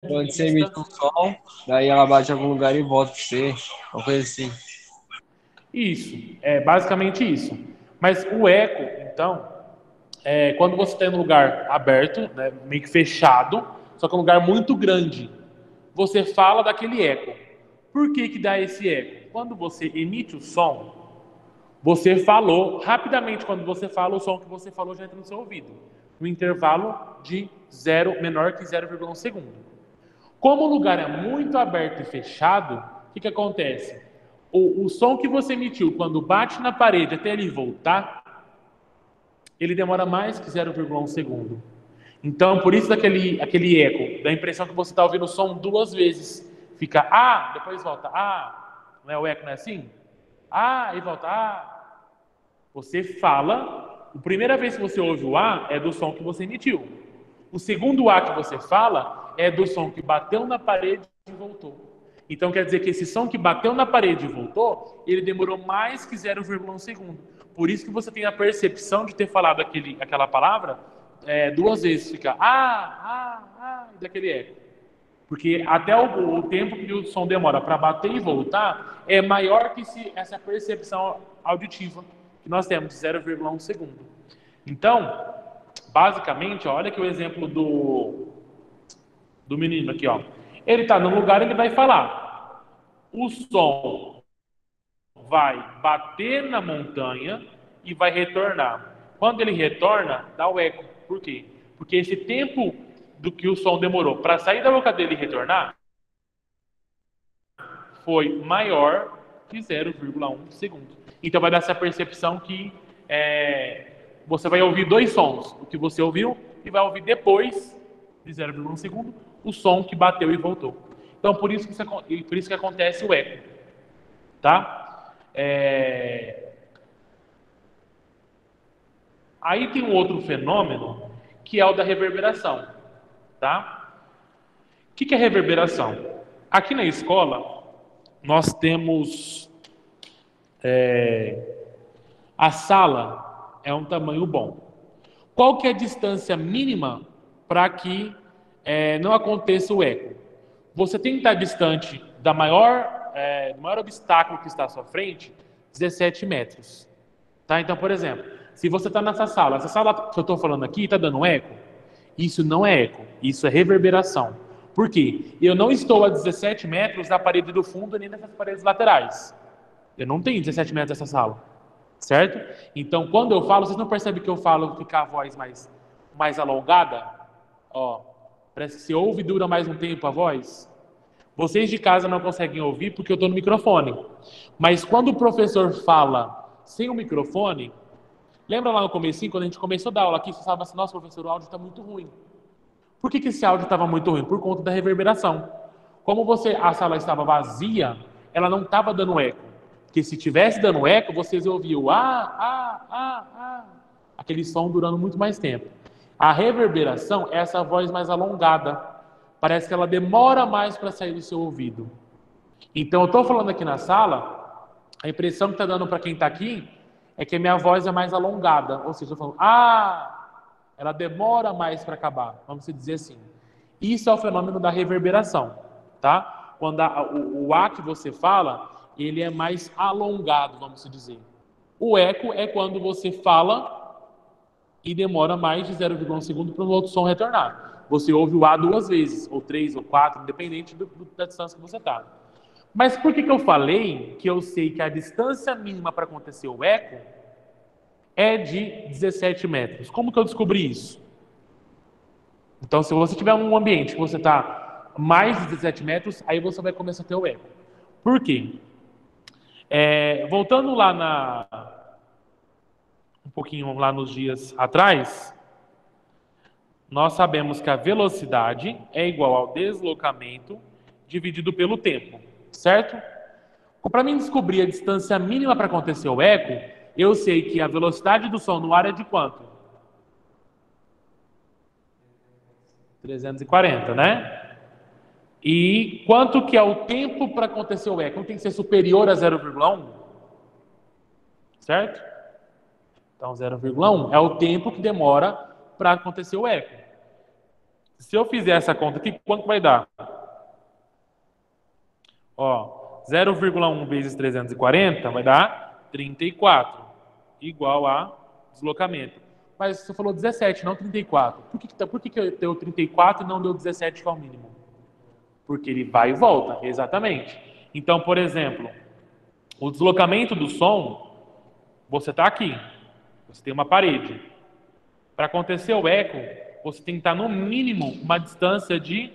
Quando você emite um distância. som, daí ela bate em algum lugar e volta pra você. Uma coisa assim. Isso, é basicamente isso. Mas o eco, então, é quando você está em um lugar aberto, né, meio que fechado, só que é um lugar muito grande, você fala daquele eco. Por que que dá esse eco? Quando você emite o som, você falou, rapidamente, quando você fala, o som que você falou já entra no seu ouvido, no intervalo de zero, menor que 0,1 segundo. Como o lugar é muito aberto e fechado, o que, que acontece? O som que você emitiu, quando bate na parede até ele voltar, ele demora mais que 0,1 segundo. Então, por isso aquele eco, da impressão que você está ouvindo o som duas vezes. Fica depois volta não é o eco, não é assim? E volta Você fala, a primeira vez que você ouve o é do som que você emitiu. O segundo que você fala é do som que bateu na parede e voltou. Então quer dizer que esse som que bateu na parede e voltou, ele demorou mais que 0,1 segundo. Por isso que você tem a percepção de ter falado aquela palavra duas vezes. Fica e daquele eco. Porque até o tempo que o som demora para bater e voltar é maior que essa percepção auditiva que nós temos de 0,1 segundo. Então, basicamente, olha aqui o exemplo do menino aqui, ó. Ele está no lugar, ele vai falar. O som vai bater na montanha e vai retornar. Quando ele retorna, dá o eco. Por quê? Porque esse tempo do que o som demorou para sair da boca dele e retornar foi maior que 0,1 segundo. Então vai dar essa percepção que você vai ouvir dois sons, o que você ouviu e vai ouvir depois de 0,1 segundo o som que bateu e voltou. Então por isso que acontece o eco, tá? Aí tem um outro fenômeno que é o da reverberação, tá? O que é reverberação? Aqui na escola nós temos a sala é um tamanho bom. Qual que é a distância mínima para que não aconteça o eco? Você tem que estar distante do maior obstáculo que está à sua frente, 17 metros. Tá? Então, por exemplo, se você está essa sala que eu estou falando aqui está dando eco, isso não é eco, isso é reverberação. Por quê? Eu não estou a 17 metros da parede do fundo nem nessas paredes laterais. Eu não tenho 17 metros dessa sala, certo? Então, quando eu falo, vocês não percebem que eu falo ficar a voz mais alongada? Ó, parece que se ouve e dura mais um tempo a voz. Vocês de casa não conseguem ouvir porque eu estou no microfone. Mas quando o professor fala sem o microfone, lembra lá no comecinho, quando a gente começou a dar aula aqui, você falava assim, nossa, professor, o áudio está muito ruim. Por que esse áudio estava muito ruim? Por conta da reverberação. Como a sala estava vazia, ela não estava dando eco. Porque se tivesse dando eco, vocês ouviam aquele som durando muito mais tempo. A reverberação é essa voz mais alongada. Parece que ela demora mais para sair do seu ouvido. Então, eu estou falando aqui na sala, a impressão que está dando para quem está aqui é que a minha voz é mais alongada. Ou seja, eu estou falando, ela demora mais para acabar, vamos dizer assim. Isso é o fenômeno da reverberação, tá? Quando o que você fala, ele é mais alongado, vamos dizer. O eco é quando você fala e demora mais de 0,1 segundo para o outro som retornar. Você ouve o duas vezes, ou três, ou quatro, independente da distância que você está. Mas por que eu falei que eu sei que a distância mínima para acontecer o eco é de 17 metros? Como que eu descobri isso? Então, se você tiver um ambiente que você está mais de 17 metros, aí você vai começar a ter o eco. Por quê? Voltando um pouquinho lá nos dias atrás, nós sabemos que a velocidade é igual ao deslocamento dividido pelo tempo, certo? Para mim descobrir a distância mínima para acontecer o eco, eu sei que a velocidade do som no ar é de quanto? 340, né? E quanto que é o tempo para acontecer o eco? Não tem que ser superior a 0,1, certo? Então 0,1 é o tempo que demora para acontecer o eco. Se eu fizer essa conta aqui, quanto vai dar? Ó, 0,1 vezes 340 vai dar 34, igual a deslocamento. Mas você falou 17, não 34. Por que deu 34 e não deu 17, que é o mínimo? Porque ele vai e volta, exatamente. Então, por exemplo, o deslocamento do som, você está aqui, você tem uma parede. Para acontecer o eco, você tem que estar no mínimo uma distância de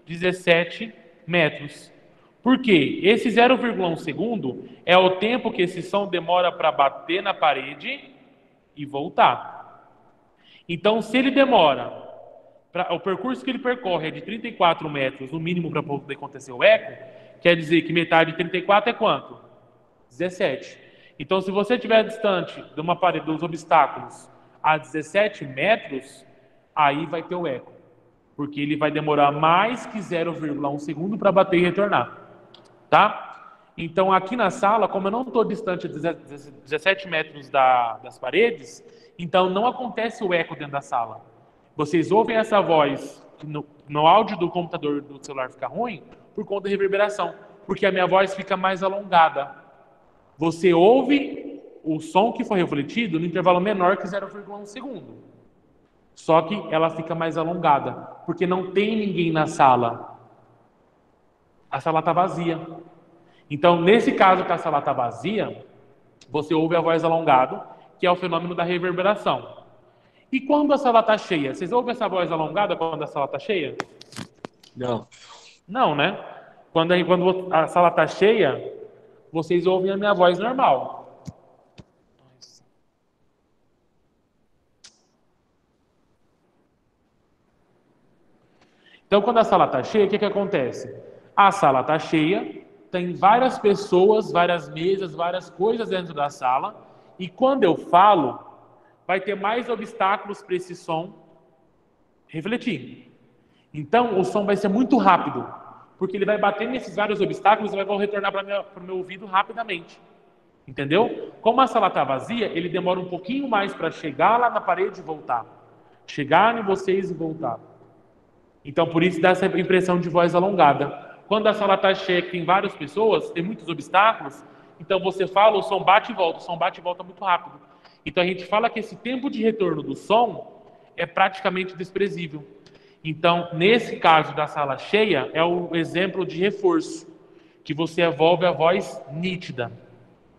17 metros. Por quê? Esse 0,1 segundo é o tempo que esse som demora para bater na parede e voltar. Então, se ele demora, o percurso que ele percorre é de 34 metros, no mínimo, para poder acontecer o eco, quer dizer que metade de 34 é quanto? 17. Então, se você estiver distante de uma parede, dos obstáculos, a 17 metros, aí vai ter o eco. Porque ele vai demorar mais que 0,1 segundo para bater e retornar. Tá? Então, aqui na sala, como eu não estou distante de 17 metros das paredes, então não acontece o eco dentro da sala. Vocês ouvem essa voz, no áudio do computador do celular fica ruim, por conta da reverberação. Porque a minha voz fica mais alongada. Você ouve o som que foi refletido no intervalo menor que 0,1 segundo. Só que ela fica mais alongada, porque não tem ninguém na sala. A sala está vazia. Então, nesse caso que a sala está vazia, você ouve a voz alongada, que é o fenômeno da reverberação. E quando a sala está cheia? Vocês ouvem essa voz alongada quando a sala está cheia? Não. Não, né? Quando a sala está cheia, vocês ouvem a minha voz normal. Então, quando a sala está cheia, o que acontece? A sala está cheia, tem várias pessoas, várias mesas, várias coisas dentro da sala, e quando eu falo, vai ter mais obstáculos para esse som refletir. Então, o som vai ser muito rápido, porque ele vai bater nesses vários obstáculos e vai retornar para o meu ouvido rapidamente. Entendeu? Como a sala está vazia, ele demora um pouquinho mais para chegar lá na parede e voltar. Chegar em vocês e voltar. Então, por isso dá essa impressão de voz alongada. Quando a sala está cheia, que tem várias pessoas, tem muitos obstáculos, então você fala, o som bate e volta. O som bate e volta muito rápido. Então, a gente fala que esse tempo de retorno do som é praticamente desprezível. Então, nesse caso da sala cheia, é o exemplo de reforço, que você evolve a voz nítida,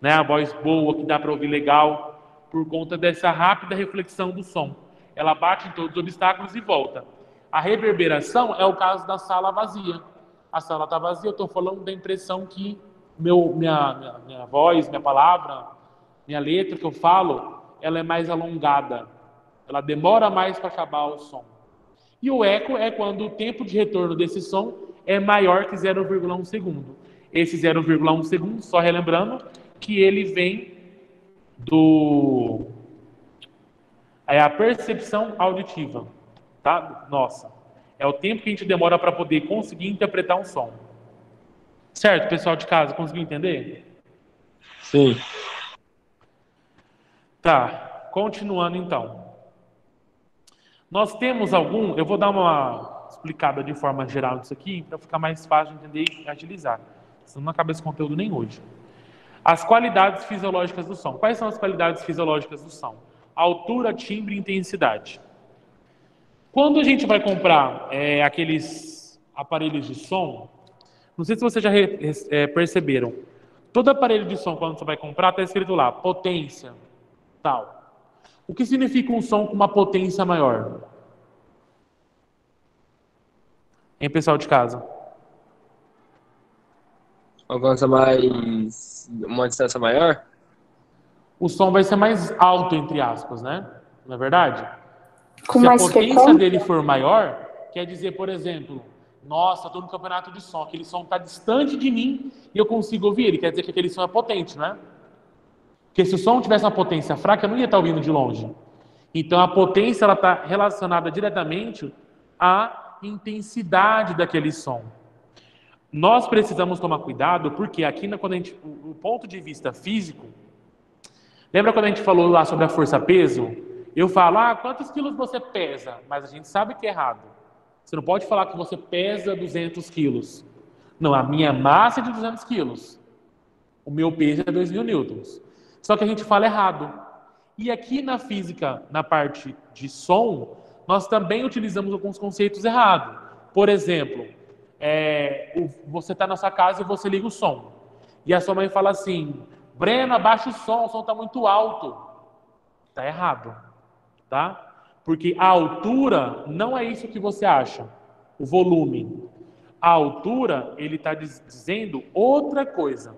né? A voz boa, que dá para ouvir legal, por conta dessa rápida reflexão do som. Ela bate em todos os obstáculos e volta. A reverberação é o caso da sala vazia. A sala está vazia, eu estou falando da impressão que minha voz, minha palavra, minha letra que eu falo, ela é mais alongada. Ela demora mais para acabar o som. E o eco é quando o tempo de retorno desse som é maior que 0,1 segundo. Esse 0,1 segundo, só relembrando, que ele vem é a percepção auditiva, tá? Nossa. É o tempo que a gente demora para poder conseguir interpretar um som. Certo, pessoal de casa? Conseguiu entender? Sim. Tá. Continuando então. Nós temos eu vou dar uma explicada de forma geral disso aqui, para ficar mais fácil de entender e agilizar. Senão não acaba esse conteúdo nem hoje. As qualidades fisiológicas do som. Quais são as qualidades fisiológicas do som? Altura, timbre e intensidade. Quando a gente vai comprar aqueles aparelhos de som, não sei se vocês já perceberam, todo aparelho de som, quando você vai comprar, está escrito lá, potência, tal. O que significa um som com uma potência maior? Hein, pessoal de casa? Uma distância maior? O som vai ser mais alto, entre aspas, né? Não é verdade? Com Se a mais potência frequência? dele for maior, quer dizer, por exemplo, nossa, estou no campeonato de som, aquele som está distante de mim e eu consigo ouvir ele, quer dizer que aquele som é potente, né? Porque se o som tivesse uma potência fraca, eu não ia estar ouvindo de longe. Então a potência está relacionada diretamente à intensidade daquele som. Nós precisamos tomar cuidado, porque aqui, o ponto de vista físico, lembra quando a gente falou lá sobre a força-peso? Eu falo, quantos quilos você pesa? Mas a gente sabe que é errado. Você não pode falar que você pesa 200 quilos. Não, a minha massa é de 200 quilos. O meu peso é 2.000 newtons. Só que a gente fala errado. E aqui na física, na parte de som, nós também utilizamos alguns conceitos errados. Por exemplo, você está na sua casa e você liga o som. E a sua mãe fala assim, Breno, abaixa o som está muito alto. Está errado, tá? Porque a altura não é isso que você acha, o volume. A altura, ele está dizendo outra coisa,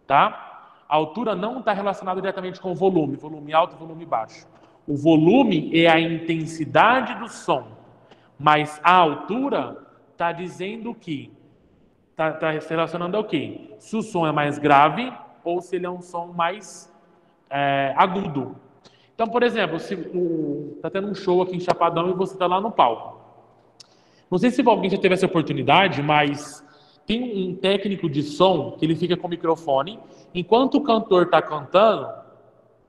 tá? A altura não está relacionada diretamente com o volume alto e volume baixo. O volume é a intensidade do som, mas a altura está dizendo que está se relacionando ao quê? Se o som é mais grave ou se ele é um som mais agudo. Então, por exemplo, se está tendo um show aqui em Chapadão e você está lá no palco. Não sei se alguém já teve essa oportunidade, mas tem um técnico de som que ele fica com o microfone. Enquanto o cantor está cantando,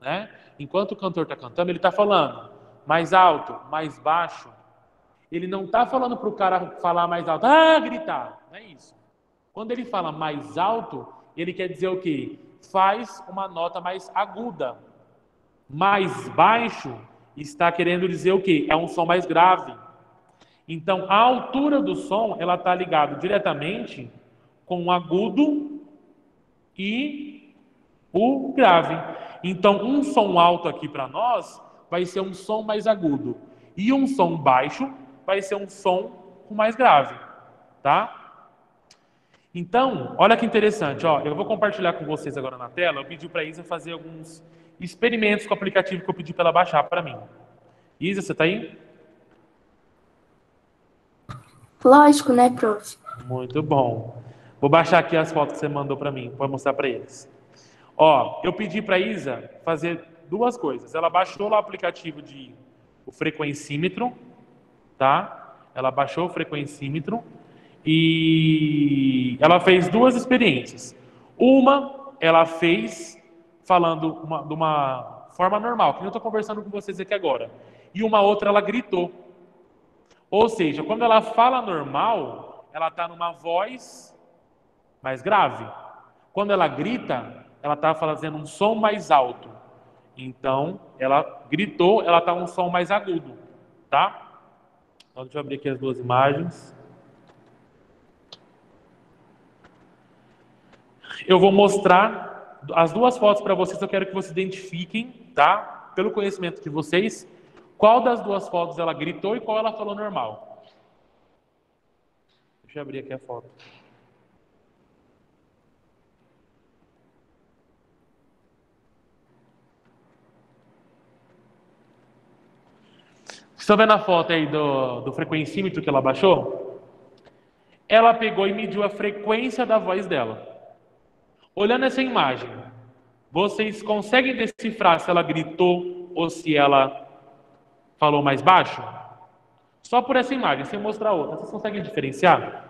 né? Enquanto o cantor está cantando, ele está falando mais alto, mais baixo. Ele não está falando para o cara falar mais alto, gritar. Não é isso. Quando ele fala mais alto, ele quer dizer o quê? Faz uma nota mais aguda. Mais baixo está querendo dizer o quê? É um som mais grave. Então, a altura do som, ela está ligada diretamente com o agudo e o grave. Então, um som alto aqui para nós vai ser um som mais agudo. E um som baixo vai ser um som com mais grave. Tá? Então, olha que interessante. Ó, eu vou compartilhar com vocês agora na tela. Eu pedi para a Isa fazer alguns experimentos com o aplicativo que eu pedi para ela baixar para mim. Isa, você está aí? Lógico, né, prof? Muito bom. Vou baixar aqui as fotos que você mandou para mim, para mostrar para eles. Ó, eu pedi para a Isa fazer duas coisas. Ela baixou lá o aplicativo o frequencímetro, tá? Ela baixou o frequencímetro e ela fez duas experiências. Uma, ela fez falando de uma forma normal, que eu estou conversando com vocês aqui agora. E uma outra, ela gritou. Ou seja, quando ela fala normal, ela está numa voz mais grave. Quando ela grita, ela está fazendo um som mais alto. Então, ela gritou, ela está um som mais agudo, tá? Então, deixa eu abrir aqui as duas imagens. Eu vou mostrar as duas fotos para vocês. Eu quero que vocês identifiquem, tá? Pelo conhecimento de vocês, qual das duas fotos ela gritou e qual ela falou normal. Deixa eu abrir aqui a foto. Vocês estão vendo a foto aí do frequencímetro que ela baixou? Ela pegou e mediu a frequência da voz dela. Olhando essa imagem, vocês conseguem decifrar se ela gritou ou se ela falou mais baixo? Só por essa imagem, sem mostrar outra. Vocês conseguem diferenciar?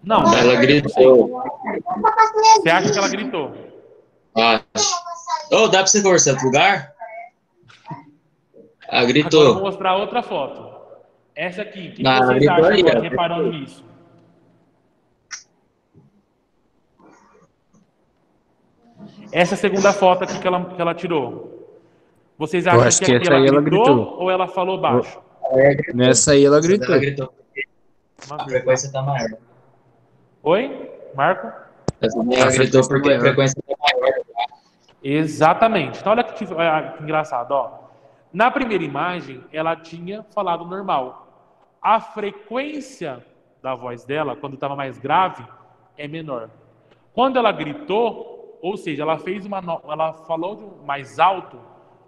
Não. Ela gritou. Você acha que ela gritou? Dá pra você conversar em outro lugar? Gritou. Agora eu vou mostrar outra foto. Essa aqui. O que vocês gritou acham aí, agora, reparando nisso? Essa segunda foto aqui que ela tirou. Vocês acham acho que que aqui essa aí ela ela gritou gritou. ou ela falou baixo? Nessa aí ela gritou. Ela gritou. A frequência tá maior. Oi, Marco? Ela gritou porque a frequência tá maior. Exatamente. Então, olha que engraçado. Ó. Na primeira imagem, ela tinha falado normal. A frequência da voz dela, quando estava mais grave, é menor. Quando ela gritou, ou seja, ela falou mais alto,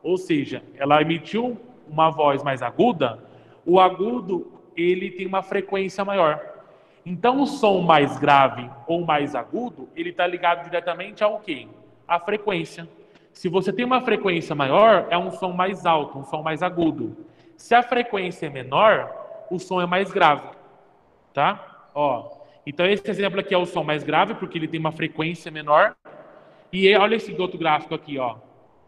ou seja, ela emitiu uma voz mais aguda, o agudo ele tem uma frequência maior. Então, o som mais grave ou mais agudo, ele está ligado diretamente ao quê? A frequência. Se você tem uma frequência maior, é um som mais alto, um som mais agudo. Se a frequência é menor, o som é mais grave, tá? Ó, então esse exemplo aqui é o som mais grave, porque ele tem uma frequência menor. E olha esse outro gráfico aqui, ó.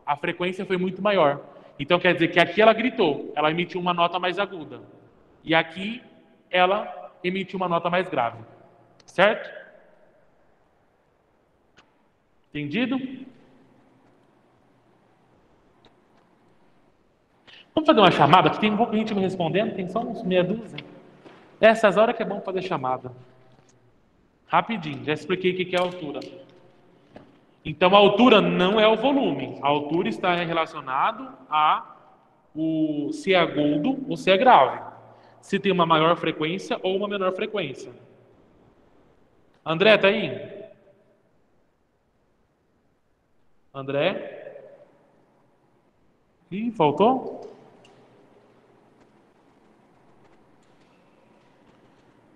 A frequência foi muito maior. Então quer dizer que aqui ela gritou, ela emitiu uma nota mais aguda. E aqui ela emitiu uma nota mais grave. Certo? Entendido? Vamos fazer uma chamada, que tem um pouco de gente me respondendo, tem só uns meia dúzia. Essas horas que é bom fazer chamada. Rapidinho, já expliquei o que é altura. Então, a altura não é o volume. A altura está relacionado a se é agudo ou se é grave. Se tem uma maior frequência ou uma menor frequência. André, tá aí? André? Ih, faltou?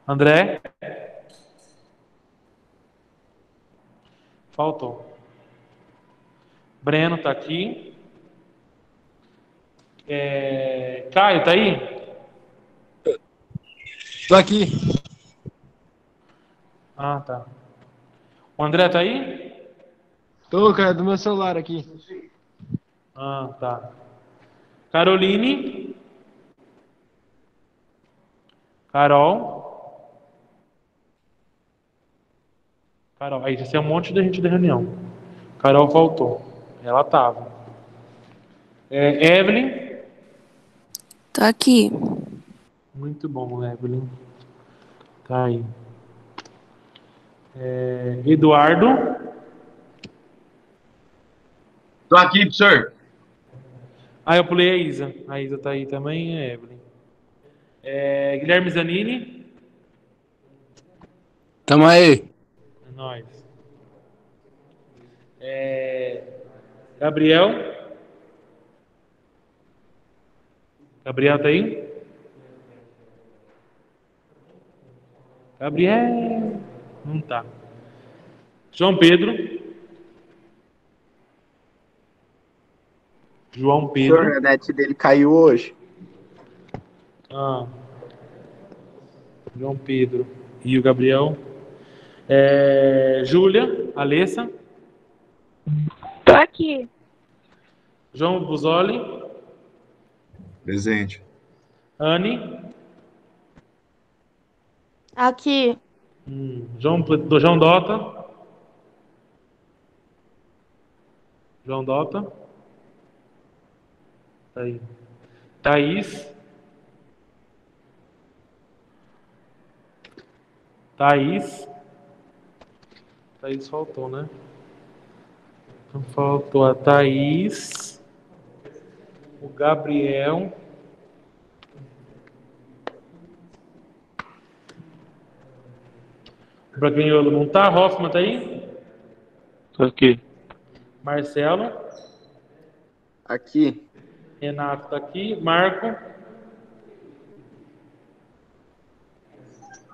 André? Faltou. Breno tá aqui. Caio, tá aí? Tô aqui. Ah, tá. O André tá aí? Tô, cara, do meu celular aqui. Ah, tá. Caroline? Carol? Carol, aí já tem um monte de gente da reunião. Carol faltou. Ela tava. Evelyn? Tô aqui. Muito bom, Evelyn. Tá aí. Eduardo? Tô aqui, professor. Ah, eu pulei a Isa. A Isa tá aí também, Evelyn. Guilherme Zanini? Tamo aí. É nóis. Gabriel? Gabriel tá aí? Gabriel? Não tá. João Pedro? João Pedro? Senhor, a net dele caiu hoje. Ah. João Pedro. E o Gabriel? Júlia? Alessa? Tô aqui. João Buzoli? Presente. Anne? Aqui. João Dota? João Dota? Tá aí. Thaís? Thaís faltou, né? Então faltou a Thaís, o Gabriel. O Braganholo não tá? Hoffman tá aí? Tô aqui. Marcelo? Aqui. Renato tá aqui. Marco?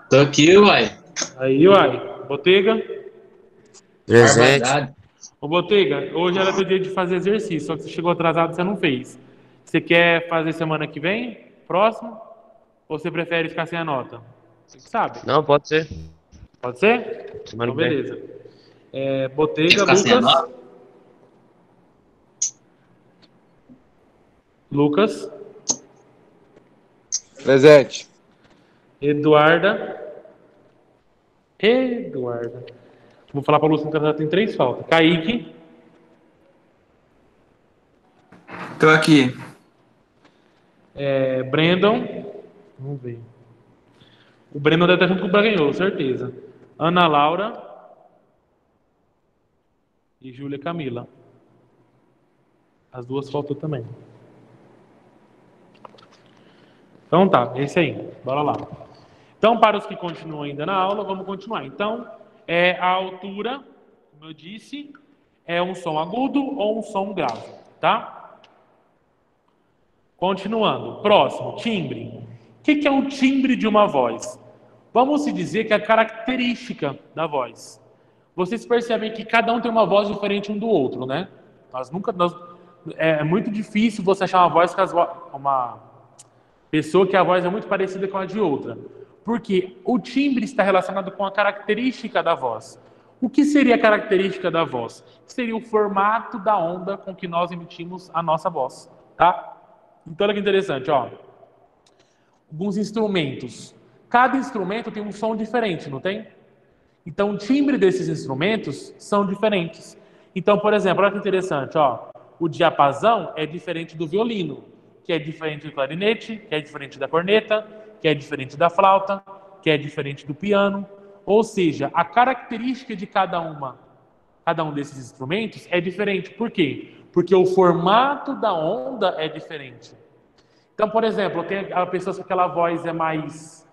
Tô aqui, uai. Aí, uai. Botega? Presente. Barbaridade. Ô, Botega, hoje era teu dia de fazer exercício, só que você chegou atrasado e você não fez. Você quer fazer semana que vem? Próximo? Ou você prefere ficar sem a nota? Você que sabe. Não, pode ser. Pode ser? Semana Então, que vem. beleza. Quer Botega, ficar sem a Lucas. nota? Lucas. Presente. Eduarda. Vou falar para o Lúcio que ela tem 3 faltas. Kaique. Tô aqui. Brandon. Vamos ver. O Brandon deve estar junto com o Braganhou, certeza. Ana Laura. E Júlia Camila. As duas faltou também. Então tá, é isso aí. Bora lá. Então, para os que continuam ainda na aula, vamos continuar. Então, a altura, como eu disse, é um som agudo ou um som grave, tá? Continuando. Próximo, timbre. O que é o timbre de uma voz? Vamos se dizer que é a característica da voz. Vocês percebem que cada um tem uma voz diferente um do outro, né? É muito difícil você achar uma pessoa que a voz é muito parecida com a de outra. Porque o timbre está relacionado com a característica da voz. O que seria a característica da voz? Seria o formato da onda com que nós emitimos a nossa voz, tá? Então, olha que interessante, ó. Alguns instrumentos. Cada instrumento tem um som diferente, não tem? Então, o timbre desses instrumentos são diferentes. Então, por exemplo, olha que interessante, ó. O diapasão é diferente do violino, que é diferente do clarinete, que é diferente da corneta, que é diferente da flauta, que é diferente do piano. Ou seja, a característica de cada um desses instrumentos é diferente. Por quê? Porque o formato da onda é diferente. Então, por exemplo, tem pessoas que aquela voz é mais,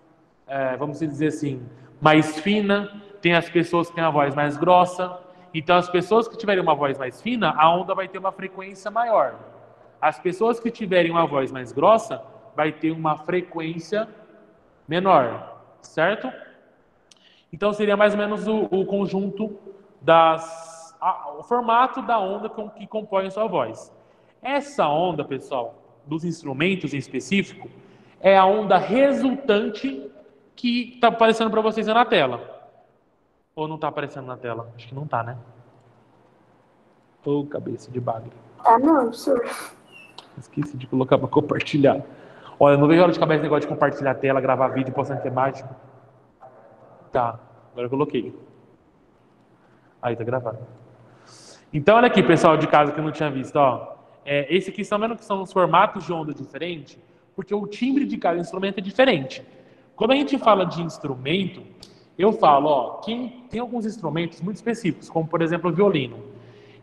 vamos dizer assim, mais fina, tem as pessoas que têm a voz mais grossa. Então, as pessoas que tiverem uma voz mais fina, a onda vai ter uma frequência maior. As pessoas que tiverem uma voz mais grossa, vai ter uma frequência menor, certo? Então, seria mais ou menos o conjunto o formato da onda que compõe a sua voz. Essa onda, pessoal, dos instrumentos em específico, é a onda resultante que está aparecendo para vocês aí na tela. Ou não está aparecendo na tela? Acho que não está, né? Ô, cabeça de bagre. Tá não, senhor. Esqueci de colocar para compartilhar. Olha, eu não vejo hora de cabeça esse negócio de compartilhar a tela, gravar vídeo e postar na mágico. Tá, agora eu coloquei. Aí, tá gravado. Então, olha aqui, pessoal de casa que não tinha visto, ó. Esse aqui, estão vendo que são os formatos de onda diferentes? Porque o timbre de cada instrumento é diferente. Quando a gente fala de instrumento, eu falo, ó, tem alguns instrumentos muito específicos, como, por exemplo, o violino.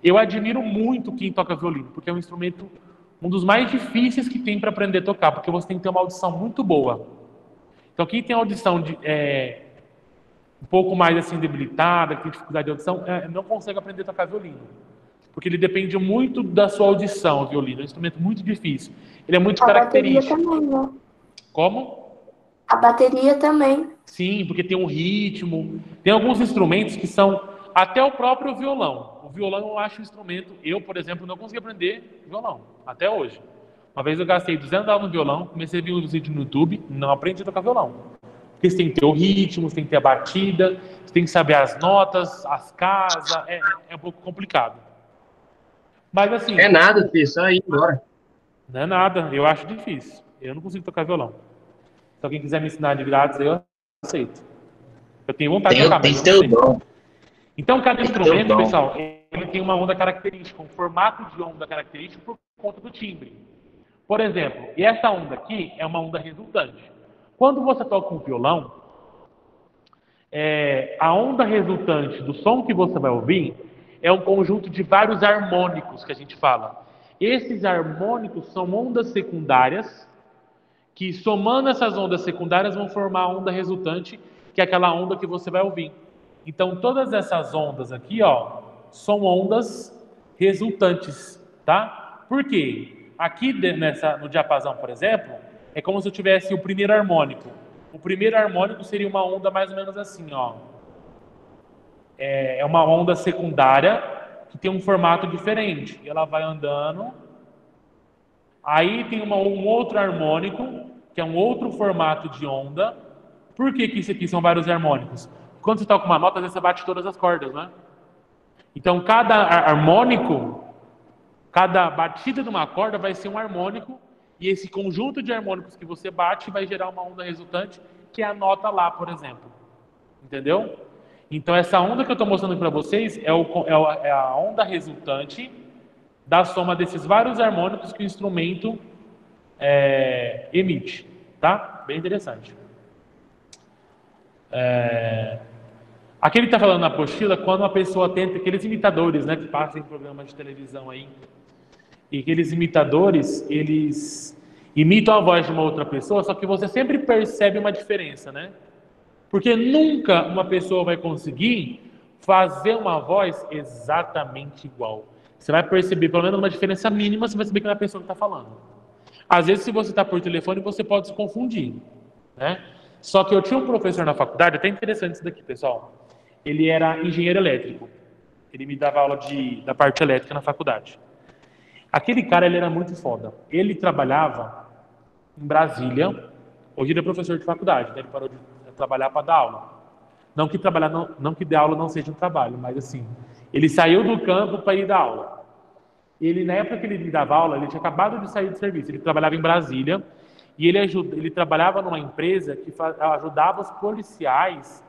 Eu admiro muito quem toca violino, porque é um instrumento, um dos mais difíceis que tem para aprender a tocar, porque você tem que ter uma audição muito boa. Então, quem tem audição um pouco mais assim debilitada, que tem dificuldade de audição, não consegue aprender a tocar violino. Porque ele depende muito da sua audição, o violino. É um instrumento muito difícil. Ele é muito característico. A bateria também, né? Como? A bateria também. Sim, porque tem um ritmo. Tem alguns instrumentos que são até o próprio violão. O violão eu acho um instrumento... Eu, por exemplo, não consegui aprender violão, até hoje. Uma vez eu gastei R$200 no violão, comecei a ver uns vídeos no YouTube, não aprendi a tocar violão. Porque você tem que ter o ritmo, você tem que ter a batida, você tem que saber as notas, as casas, é um pouco complicado. Mas assim... É nada, filho, só ir embora. Não é nada, eu acho difícil. Eu não consigo tocar violão. Se alguém quiser me ensinar de grátis, eu aceito. Eu tenho vontade de tocar, mas tem eu que não ter o sei. dom. Então, cada Tem que ter o instrumento, dom. pessoal, ele tem uma onda característica, um formato de onda característico por conta do timbre. Por exemplo, e essa onda aqui é uma onda resultante. Quando você toca um violão, a onda resultante do som que você vai ouvir é um conjunto de vários harmônicos que a gente fala. Esses harmônicos são ondas secundárias que, somando essas ondas secundárias, vão formar a onda resultante, que é aquela onda que você vai ouvir. Então, todas essas ondas aqui, ó, são ondas resultantes, tá? Por quê? Aqui no diapasão, por exemplo, é como se eu tivesse o primeiro harmônico. O primeiro harmônico seria uma onda mais ou menos assim, ó. É uma onda secundária que tem um formato diferente. Ela vai andando. Aí tem um outro harmônico, que é um outro formato de onda. Por que isso aqui são vários harmônicos? Quando você toca uma nota, às vezes você bate todas as cordas, né? Então, cada harmônico, cada batida de uma corda vai ser um harmônico, e esse conjunto de harmônicos que você bate vai gerar uma onda resultante, que é a nota lá, por exemplo. Entendeu? Então, essa onda que eu estou mostrando para vocês é a onda resultante da soma desses vários harmônicos que o instrumento emite. Tá? Bem interessante. Aqui ele está falando na apostila, quando uma pessoa tenta, aqueles imitadores, né, que passam em programas de televisão aí, e aqueles imitadores, eles imitam a voz de uma outra pessoa, só que você sempre percebe uma diferença, né? Porque nunca uma pessoa vai conseguir fazer uma voz exatamente igual. Você vai perceber, pelo menos uma diferença mínima, você vai saber que é a pessoa que está falando. Às vezes, se você está por telefone, você pode se confundir, né? Só que eu tinha um professor na faculdade, até interessante isso daqui, pessoal. Ele era engenheiro elétrico. Ele me dava aula da parte elétrica na faculdade. Aquele cara, ele era muito foda. Ele trabalhava em Brasília. Hoje ele é professor de faculdade, né? Ele parou de trabalhar para dar aula. Não que dar aula não seja um trabalho, mas assim, ele saiu do campo para ir dar aula. Ele, na época que ele me dava aula, ele tinha acabado de sair do serviço. Ele trabalhava em Brasília e ele trabalhava numa empresa que ajudava os policiais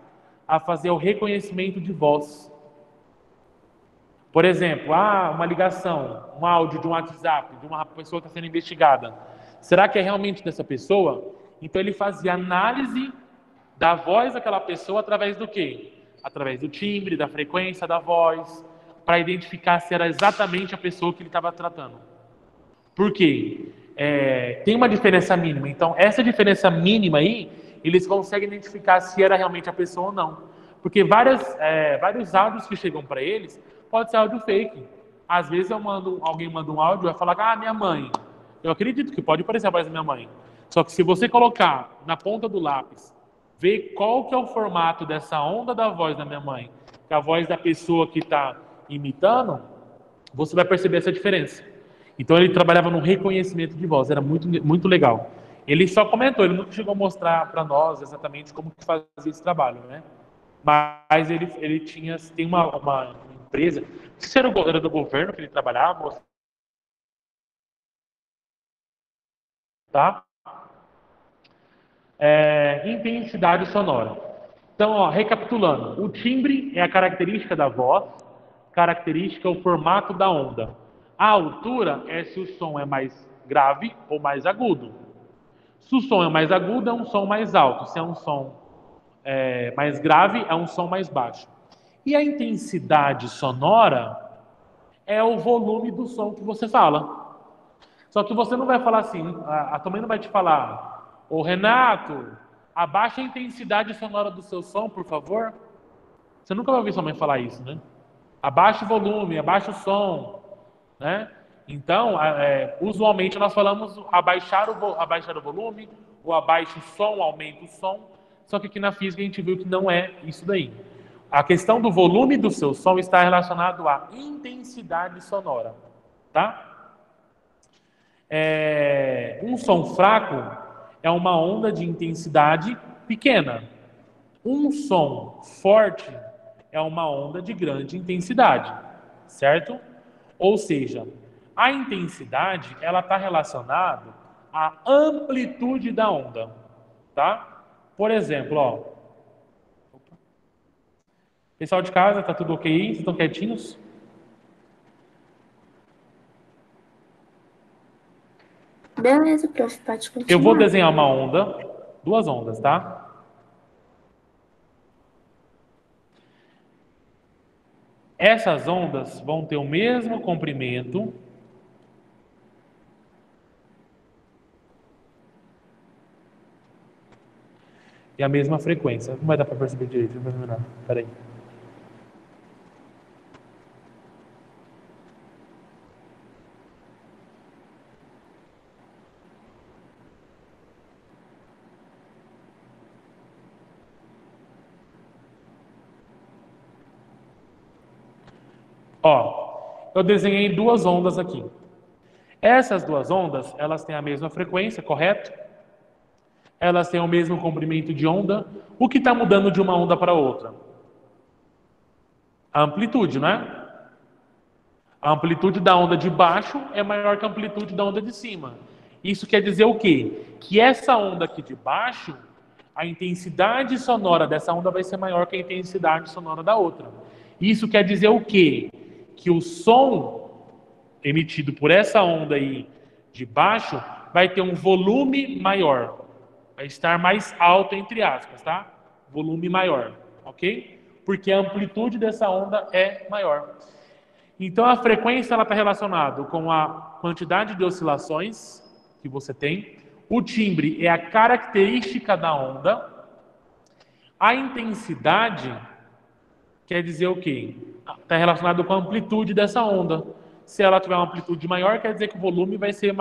a fazer o reconhecimento de voz. Por exemplo, uma ligação, um áudio de um WhatsApp de uma pessoa que está sendo investigada. Será que é realmente dessa pessoa? Então ele fazia análise da voz daquela pessoa através do quê? Através do timbre, da frequência da voz, para identificar se era exatamente a pessoa que ele estava tratando. Por quê? Tem uma diferença mínima. Então, essa diferença mínima aí, eles conseguem identificar se era realmente a pessoa ou não. Porque vários áudios que chegam para eles, pode ser áudio fake. Às vezes alguém manda um áudio e vai falar, minha mãe. Eu acredito que pode parecer a voz da minha mãe. Só que se você colocar na ponta do lápis, ver qual que é o formato dessa onda da voz da minha mãe, que é a voz da pessoa que está imitando, você vai perceber essa diferença. Então ele trabalhava no reconhecimento de voz, era muito, muito legal. Ele só comentou, ele nunca chegou a mostrar para nós exatamente como que fazia esse trabalho, né? Mas ele tem uma empresa, não sei se era do governo que ele trabalhava, tá? Intensidade sonora. Então, recapitulando, o timbre é a característica da voz, característica é o formato da onda. A altura é se o som é mais grave ou mais agudo. Se o som é mais agudo, é um som mais alto. Se é um som mais grave, é um som mais baixo. E a intensidade sonora é o volume do som que você fala. Só que você não vai falar assim, a tua mãe não vai te falar, ô Renato, abaixa a intensidade sonora do seu som, por favor. Você nunca vai ouvir sua mãe falar isso, né? Abaixa o volume, abaixa o som, né? Então, usualmente nós falamos abaixar o volume, ou abaixa o som, aumenta o som. Só que aqui na física a gente viu que não é isso daí. A questão do volume do seu som está relacionado à intensidade sonora, tá? Um som fraco é uma onda de intensidade pequena. Um som forte é uma onda de grande intensidade, certo? Ou seja, a intensidade ela está relacionada à amplitude da onda, tá? Por exemplo, pessoal de casa, tá tudo ok? Vocês estão quietinhos? Beleza, prof, pode continuar. Eu vou desenhar uma onda, duas ondas, tá? Essas ondas vão ter o mesmo comprimento e a mesma frequência. Não vai dar para perceber direito, não vai terminar. Peraí. Eu desenhei duas ondas aqui. Essas duas ondas, elas têm a mesma frequência, correto? Elas têm o mesmo comprimento de onda. O que está mudando de uma onda para outra? A amplitude, né? A amplitude da onda de baixo é maior que a amplitude da onda de cima. Isso quer dizer o quê? Que essa onda aqui de baixo, a intensidade sonora dessa onda vai ser maior que a intensidade sonora da outra. Isso quer dizer o quê? Que o som emitido por essa onda aí de baixo vai ter um volume maior. Vai estar mais alto, entre aspas, tá? Volume maior, ok? Porque a amplitude dessa onda é maior. Então, a frequência ela está relacionada com a quantidade de oscilações que você tem. O timbre é a característica da onda. A intensidade quer dizer o quê? Está relacionado com a amplitude dessa onda. Se ela tiver uma amplitude maior, quer dizer que o volume vai ser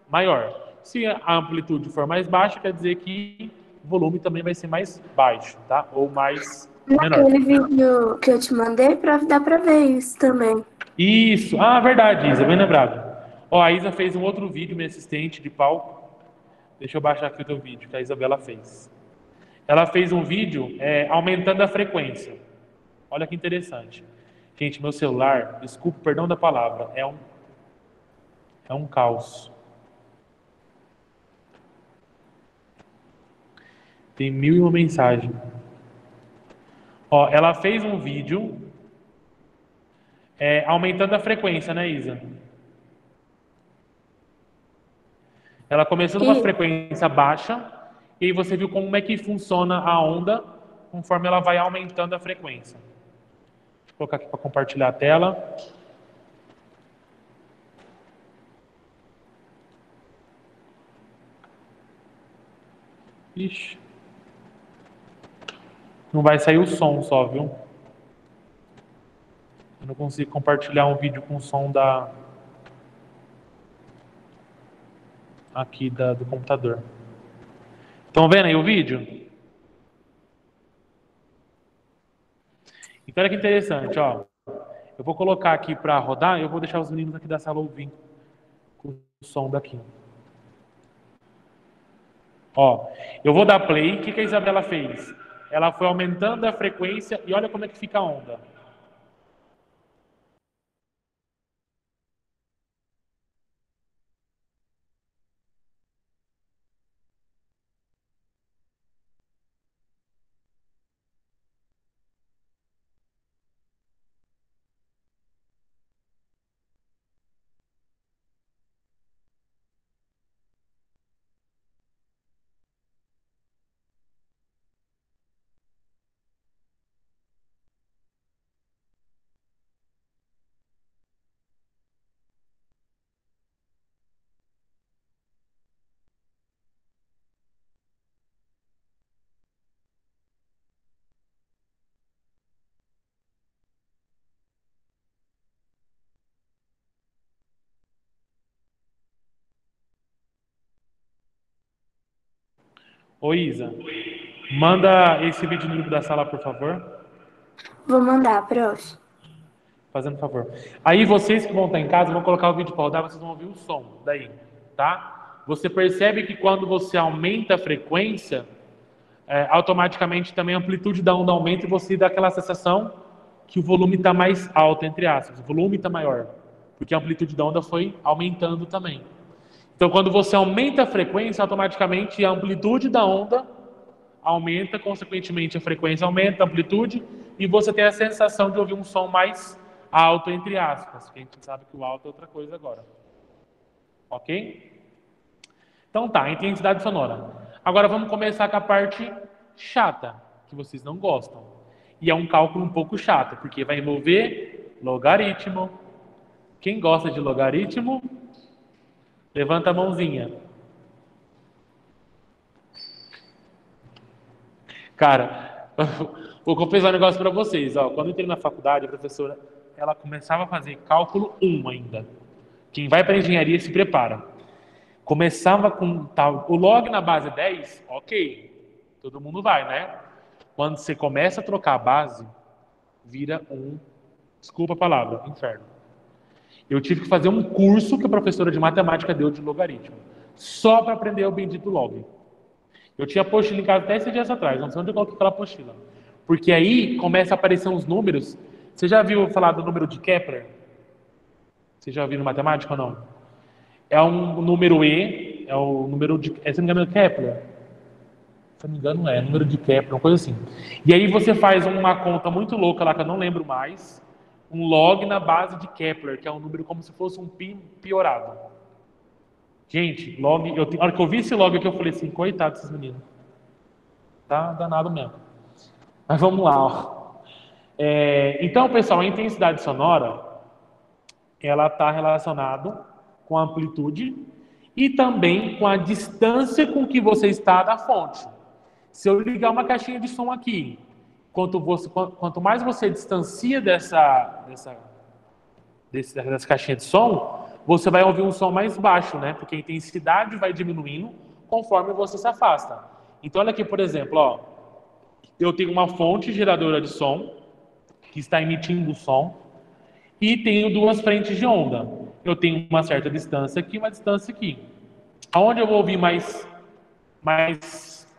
maior. Se a amplitude for mais baixa, quer dizer que o volume também vai ser mais baixo, tá? Ou mais menor. Naquele vídeo que eu te mandei, prof, dá pra ver isso também. Isso. Verdade, Isa, bem lembrado. A Isa fez um outro vídeo, minha assistente de palco. Deixa eu baixar aqui o teu vídeo, que a Isabela fez. Ela fez um vídeo aumentando a frequência. Olha que interessante. Gente, meu celular, desculpa, perdão da palavra, é um caos. Tem 1001 mensagens. Ó, ela fez um vídeo aumentando a frequência, né, Isa? Ela começou numa frequência baixa, e aí você viu como é que funciona a onda conforme ela vai aumentando a frequência. Deixa eu colocar aqui para compartilhar a tela. Ixi. Não vai sair o som só, viu? Eu não consigo compartilhar um vídeo com o som aqui do computador. Estão vendo aí o vídeo? Então olha que interessante, ó. Eu vou colocar aqui para rodar e eu vou deixar os meninos aqui da sala ouvir com o som daqui. Ó, eu vou dar play. O que a Isabela fez? Ela foi aumentando a frequência e olha como é que fica a onda. Ô Isa, manda esse vídeo no grupo da sala, por favor. Vou mandar, prof. Fazendo favor. Aí vocês que vão estar em casa vão colocar o vídeo para rodar, vocês vão ouvir o som daí, tá? Você percebe que quando você aumenta a frequência, automaticamente também a amplitude da onda aumenta e você dá aquela sensação que o volume está mais alto, entre aspas. O volume está maior, porque a amplitude da onda foi aumentando também. Então, quando você aumenta a frequência, automaticamente a amplitude da onda aumenta, consequentemente a frequência aumenta, a amplitude, e você tem a sensação de ouvir um som mais alto, entre aspas, porque a gente sabe que o alto é outra coisa agora. Ok? Então tá, intensidade sonora. Agora vamos começar com a parte chata, que vocês não gostam. E é um cálculo um pouco chato, porque vai envolver logaritmo. Quem gosta de logaritmo? Levanta a mãozinha. Cara, vou confessar um negócio para vocês. Ó, quando eu entrei na faculdade, a professora, ela começava a fazer cálculo 1 ainda. Quem vai para engenharia se prepara. Começava com tal, o log na base 10, ok. Todo mundo vai, né? Quando você começa a trocar a base, vira desculpa a palavra, inferno. Eu tive que fazer um curso que a professora de matemática deu de logaritmo, só para aprender o bendito log. Eu tinha apostila em casa até esses dias atrás, não sei onde eu coloquei aquela apostila. Porque aí começa a aparecer uns números. Você já viu falar do número de Kepler? Você já viu no matemática ou não? É um número E, é o número de... se não me engano, Kepler. Se não me engano, número de Kepler, uma coisa assim. E aí você faz uma conta muito louca lá, que eu não lembro mais, um log na base de Kepler, que é um número como se fosse um pi piorado. Gente, log... na hora que eu vi esse log aqui, eu falei assim, coitado desses meninos. Tá danado mesmo. Mas vamos lá, ó. Então, pessoal, a intensidade sonora, ela está relacionada com a amplitude e também com a distância com que você está da fonte. Se eu ligar uma caixinha de som aqui, quanto mais você distancia dessa caixinha de som, você vai ouvir um som mais baixo, né? Porque a intensidade vai diminuindo conforme você se afasta. Então, olha aqui, por exemplo, ó, eu tenho uma fonte geradora de som que está emitindo o som e tenho duas frentes de onda. Eu tenho uma certa distância aqui e uma distância aqui. Aonde eu vou ouvir mais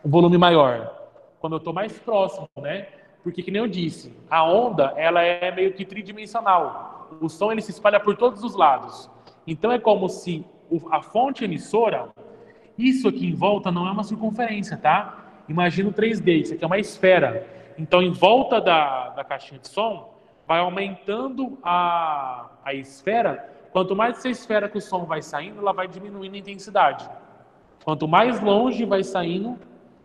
um volume maior? Quando eu estou mais próximo, né? Porque, que nem eu disse, a onda ela é meio que tridimensional. O som ele se espalha por todos os lados. Então é como se a fonte emissora, isso aqui em volta não é uma circunferência, tá? Imagina o 3D, isso aqui é uma esfera. Então, em volta da caixinha de som, vai aumentando a esfera. Quanto mais essa esfera que o som vai saindo, ela vai diminuindo a intensidade. Quanto mais longe vai saindo,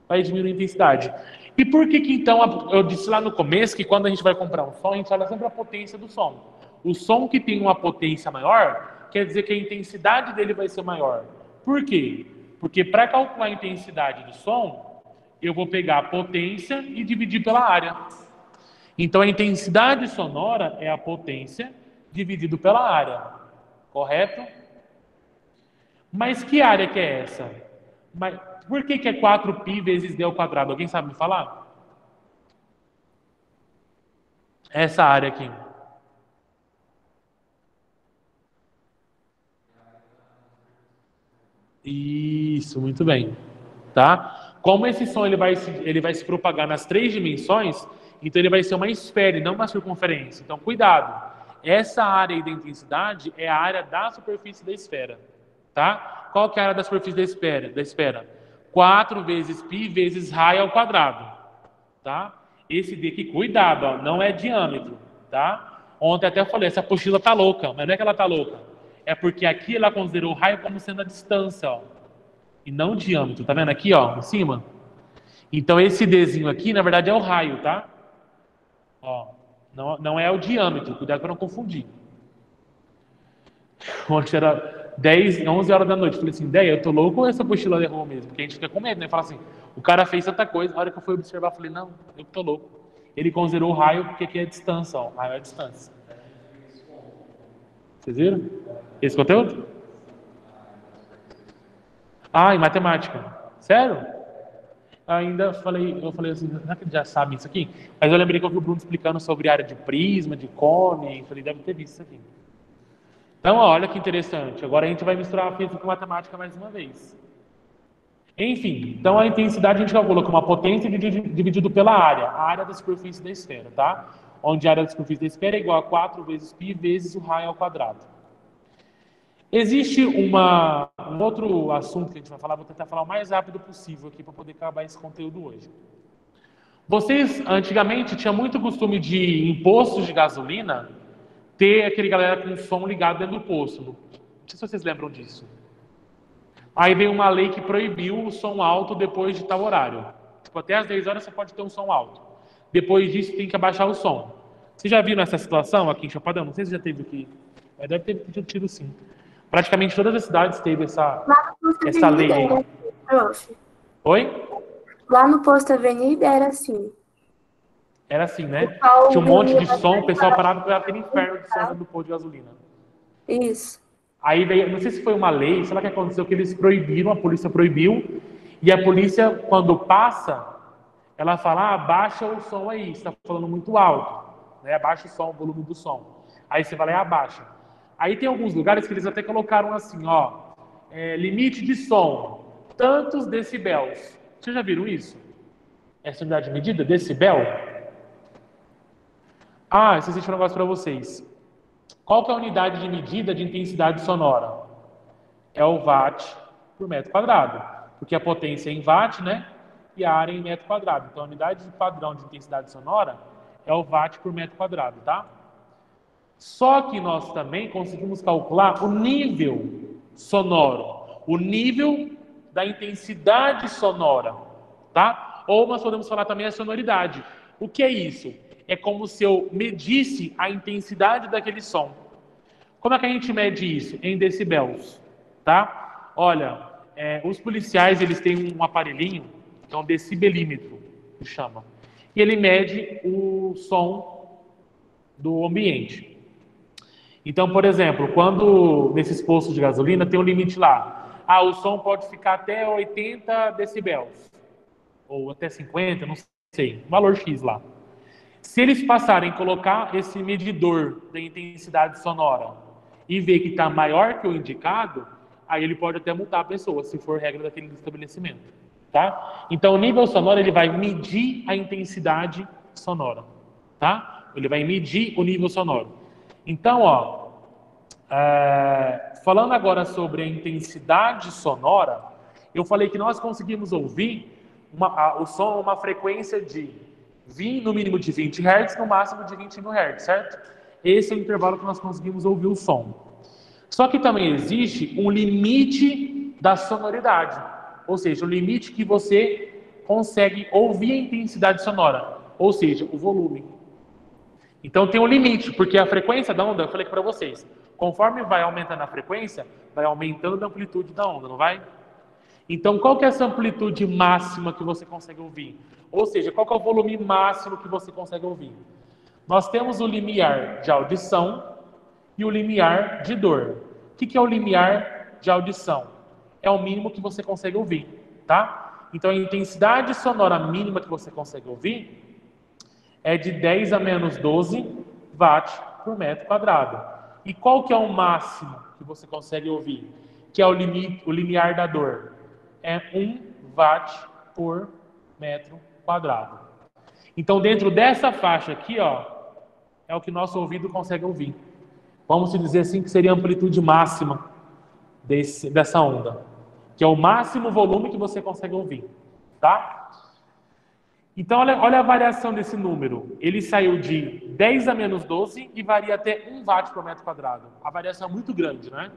vai diminuindo a intensidade. E por que então, eu disse lá no começo que quando a gente vai comprar um som, a gente olha sempre a potência do som. O som que tem uma potência maior, quer dizer que a intensidade dele vai ser maior. Por quê? Porque para calcular a intensidade do som, eu vou pegar a potência e dividir pela área. Então, a intensidade sonora é a potência dividido pela área. Correto? Mas que área que é essa? Por que é 4π vezes d ao quadrado? Alguém sabe me falar? Essa área aqui. Isso, muito bem. Tá? Como esse som ele vai se propagar nas 3 dimensões, então ele vai ser uma esfera e não uma circunferência. Então, cuidado. Essa área aí da intensidade é a área da superfície da esfera. Tá? Qual que é a área da superfície da esfera? 4 vezes π vezes raio ao quadrado. Tá? Esse d aqui, cuidado, ó, não é diâmetro. Tá? Ontem até eu falei, essa apostila tá louca, mas não é que ela tá louca. É porque aqui ela considerou o raio como sendo a distância, ó, e não o diâmetro. Tá vendo aqui, ó, em cima? Então esse dzinho aqui, na verdade, é o raio, tá? Ó, não é o diâmetro, cuidado para não confundir. Ontem era 11 horas da noite, falei assim, eu tô louco ou essa apostila errou mesmo? Porque a gente fica com medo, né? Fala assim, o cara fez tanta coisa, a hora que eu fui observar, eu falei, não, eu tô louco. Ele considerou o raio porque aqui é a distância, ó, o raio é a distância. Vocês viram esse conteúdo? Em matemática. Sério? Eu falei assim, será que ele já sabe isso aqui? Mas eu lembrei que eu vi o Bruno explicando sobre área de prisma, de cone, e falei, deve ter visto isso aqui. Então, olha que interessante. Agora a gente vai misturar a física com matemática mais uma vez. Enfim, então a intensidade a gente calcula como a potência dividido pela área, a área da superfície da esfera, tá? Onde a área da superfície da esfera é igual a 4 vezes π vezes o raio ao quadrado. Existe um outro assunto que a gente vai falar, vou tentar falar o mais rápido possível aqui para poder acabar esse conteúdo hoje. Vocês, antigamente, tinham muito costume de, em postos de gasolina, ter aquele galera com som ligado dentro do posto. Não sei se vocês lembram disso. Aí veio uma lei que proibiu o som alto depois de tal horário. Tipo, até às 10 horas você pode ter um som alto. Depois disso, tem que abaixar o som. Vocês já viram essa situação aqui em Chapadão? Não sei se já teve aqui. Mas deve ter tido sim. Praticamente todas as cidades teve essa lei aí. Oi? Lá no posto Avenida era assim. Era assim, né? Tinha um monte de som, o pessoal parava para aquele inferno de som do posto de gasolina. Isso. Aí veio, não sei se foi uma lei, sei lá o que aconteceu, que eles proibiram, a polícia proibiu, e a polícia, quando passa, ela fala, abaixa o som aí, você está falando muito alto, né? Abaixa o som, o volume do som. Aí você vai lá e abaixa. Aí tem alguns lugares que eles até colocaram assim, ó, limite de som, tantos decibéis. Vocês já viram isso? Essa unidade de medida, decibel? Esse existe um negócio para vocês. Qual que é a unidade de medida de intensidade sonora? É o watt por metro quadrado. Porque a potência é em watt, né? E a área é em metro quadrado. Então, a unidade de padrão de intensidade sonora é o watt por metro quadrado, tá? Só que nós também conseguimos calcular o nível sonoro. O nível da intensidade sonora, tá? Ou nós podemos falar também a sonoridade. O que é isso? É como se eu medisse a intensidade daquele som. Como é que a gente mede isso? Em decibéis, tá? Olha, os policiais, eles têm um aparelhinho, que é um decibelímetro, que chama. E ele mede o som do ambiente. Então, por exemplo, quando nesses postos de gasolina tem um limite lá. O som pode ficar até 80 decibéis. Ou até 50, não sei. Um valor X lá. Se eles passarem a colocar esse medidor da intensidade sonora e ver que está maior que o indicado, aí ele pode até multar a pessoa, se for regra daquele estabelecimento, tá? Então, o nível sonoro, ele vai medir a intensidade sonora, tá? Ele vai medir o nível sonoro. Então, falando agora sobre a intensidade sonora, eu falei que nós conseguimos ouvir o som a uma frequência de no mínimo de 20 Hz, no máximo de 20 mil Hz, certo? Esse é o intervalo que nós conseguimos ouvir o som. Só que também existe um limite da sonoridade, ou seja, o limite que você consegue ouvir a intensidade sonora, ou seja, o volume. Então tem um limite, porque a frequência da onda, eu falei para vocês, conforme vai aumentando a frequência, vai aumentando a amplitude da onda, não vai? Então qual que é essa amplitude máxima que você consegue ouvir? Ou seja, qual que é o volume máximo que você consegue ouvir? Nós temos o limiar de audição e o limiar de dor. O que é o limiar de audição? É o mínimo que você consegue ouvir, tá? Então a intensidade sonora mínima que você consegue ouvir é de 10 a menos 12 watts por metro quadrado. E qual que é o máximo que você consegue ouvir? Que é o limiar da dor. É 1 watt por metro quadrado. Então dentro dessa faixa aqui, ó, é o que nosso ouvido consegue ouvir. Vamos dizer assim que seria a amplitude máxima dessa onda, que é o máximo volume que você consegue ouvir, tá? Então olha a variação desse número. Ele saiu de 10 a menos 12 e varia até 1 watt por metro quadrado. A variação é muito grande, né?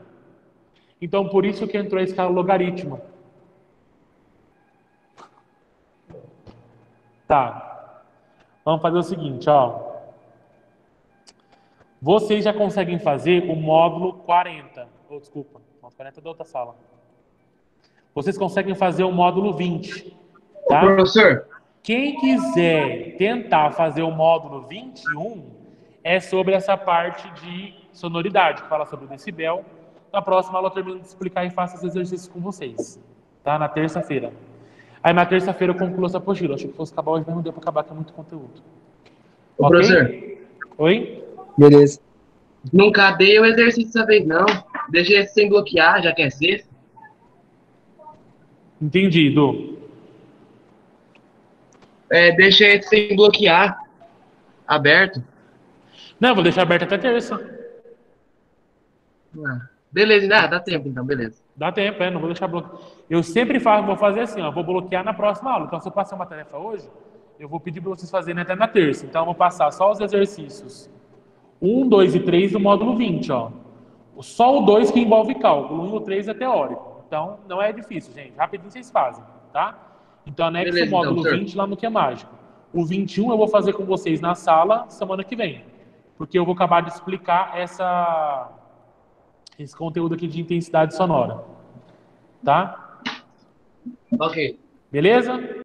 Então por isso que entrou a escala logarítmica. Tá. Vamos fazer o seguinte, ó. Vocês já conseguem fazer o módulo 40. Oh, desculpa, o módulo 40 é da outra sala. Vocês conseguem fazer o módulo 20. Tá? Professor. Quem quiser tentar fazer o módulo 21, é sobre essa parte de sonoridade, que fala sobre o decibel. Na próxima aula eu termino de explicar e faço os exercícios com vocês. Tá? Na terça-feira. Aí na terça-feira eu concluo essa apostila. Achei que fosse acabar hoje, mas não deu para acabar, que é muito conteúdo. Ô, okay? Professor. Oi? Beleza. Não cadei o exercício dessa vez, não. Deixei esse sem bloquear, já que é sexta. Entendi, Du. Deixei esse sem bloquear. Aberto. Não, vou deixar aberto até terça. Beleza, dá tempo então, beleza. Dá tempo, não vou deixar bloqueado. Eu sempre vou fazer assim, ó, vou bloquear na próxima aula. Então, se eu passar uma tarefa hoje, eu vou pedir para vocês fazerem até na terça. Então, eu vou passar só os exercícios 1, 2 e 3 do módulo 20, ó. Só o 2 que envolve cálculo, o 1 e o 3 é teórico. Então, não é difícil, gente. Rapidinho vocês fazem, tá? Então, anexe o módulo 20 lá no Que é Mágico. O 21 eu vou fazer com vocês na sala semana que vem. Porque eu vou acabar de explicar esse conteúdo aqui de intensidade sonora. Tá? Ok. Beleza?